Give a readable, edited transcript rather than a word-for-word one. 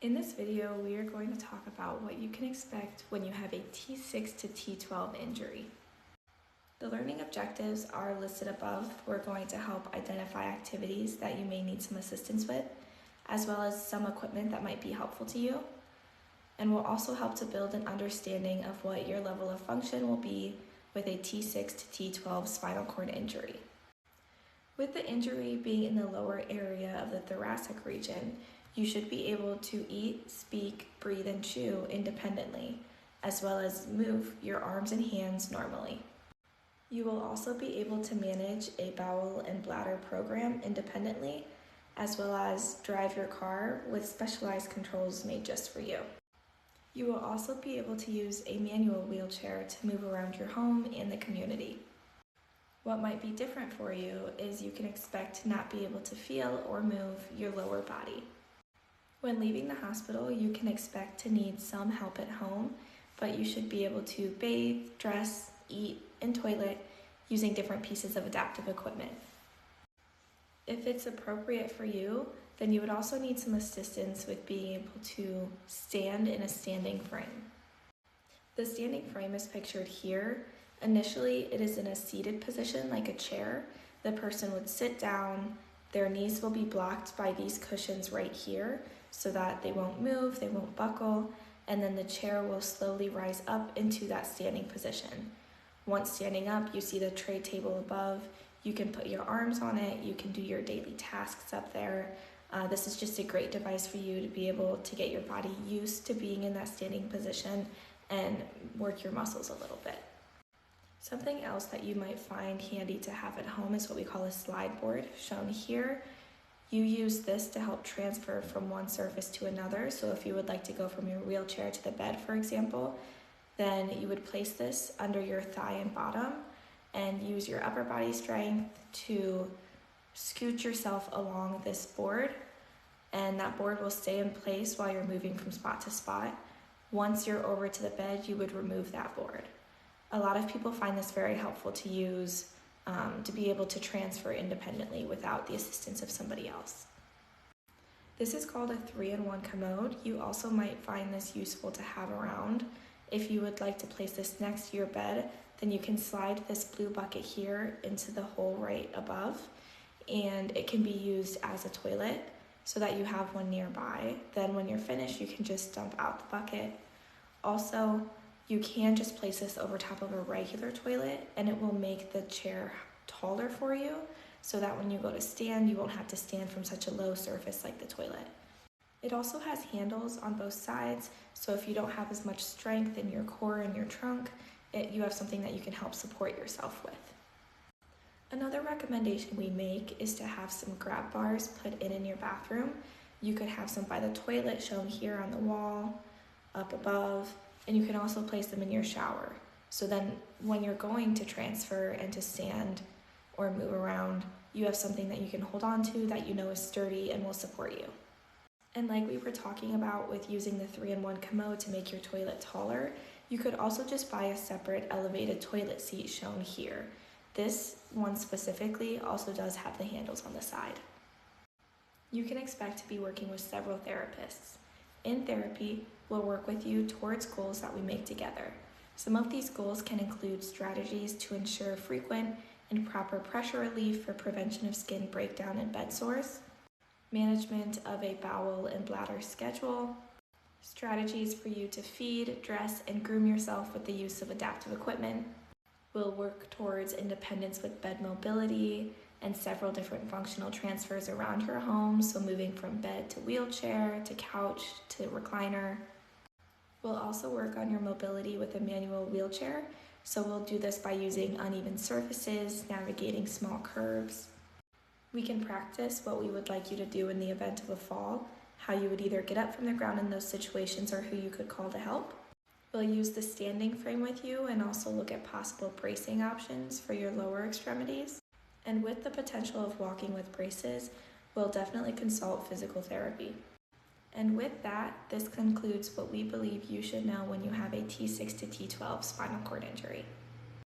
In this video, we are going to talk about what you can expect when you have a T6 to T12 injury. The learning objectives are listed above. We're going to help identify activities that you may need some assistance with, as well as some equipment that might be helpful to you. And will also help to build an understanding of what your level of function will be with a T6 to T12 spinal cord injury. With the injury being in the lower area of the thoracic region, you should be able to eat, speak, breathe, and chew independently, as well as move your arms and hands normally. You will also be able to manage a bowel and bladder program independently, as well as drive your car with specialized controls made just for you. You will also be able to use a manual wheelchair to move around your home and the community. What might be different for you is you can expect to not be able to feel or move your lower body. When leaving the hospital, you can expect to need some help at home, but you should be able to bathe, dress, eat, and toilet using different pieces of adaptive equipment. If it's appropriate for you, then you would also need some assistance with being able to stand in a standing frame. The standing frame is pictured here. Initially, it is in a seated position like a chair. The person would sit down, their knees will be blocked by these cushions right here so that they won't move, they won't buckle, and then the chair will slowly rise up into that standing position. Once standing up, you see the tray table above. You can put your arms on it, you can do your daily tasks up there. This is just a great device for you to be able to get your body used to being in that standing position and work your muscles a little bit. Something else that you might find handy to have at home is what we call a slide board, shown here. You use this to help transfer from one surface to another. So if you would like to go from your wheelchair to the bed, for example, then you would place this under your thigh and bottom and use your upper body strength to scoot yourself along this board, and that board will stay in place while you're moving from spot to spot. Once you're over to the bed, you would remove that board. A lot of people find this very helpful to use to be able to transfer independently without the assistance of somebody else. This is called a 3-in-1 commode. You also might find this useful to have around. If you would like to place this next to your bed, then you can slide this blue bucket here into the hole right above, and it can be used as a toilet so that you have one nearby. Then when you're finished, you can just dump out the bucket. Also, you can just place this over top of a regular toilet and it will make the chair taller for you so that when you go to stand, you won't have to stand from such a low surface like the toilet. It also has handles on both sides, so if you don't have as much strength in your core and your trunk, you have something that you can help support yourself with. Another recommendation we make is to have some grab bars put in your bathroom. You could have some by the toilet, shown here on the wall, up above, and you can also place them in your shower. So then when you're going to transfer and to stand or move around, you have something that you can hold on to that you know is sturdy and will support you. And like we were talking about with using the 3-in-1 commode to make your toilet taller, you could also just buy a separate elevated toilet seat shown here. This one specifically also does have the handles on the side. You can expect to be working with several therapists. In therapy, we'll work with you towards goals that we make together. Some of these goals can include strategies to ensure frequent and proper pressure relief for prevention of skin breakdown and bed sores, management of a bowel and bladder schedule, strategies for you to feed, dress, and groom yourself with the use of adaptive equipment. We'll work towards independence with bed mobility and several different functional transfers around your home, so moving from bed to wheelchair, to couch, to recliner. We'll also work on your mobility with a manual wheelchair, so we'll do this by using uneven surfaces, navigating small curves. We can practice what we would like you to do in the event of a fall, how you would either get up from the ground in those situations or who you could call to help. We'll use the standing frame with you and also look at possible bracing options for your lower extremities. And with the potential of walking with braces, we'll definitely consult physical therapy. And with that, this concludes what we believe you should know when you have a T6 to T12 spinal cord injury.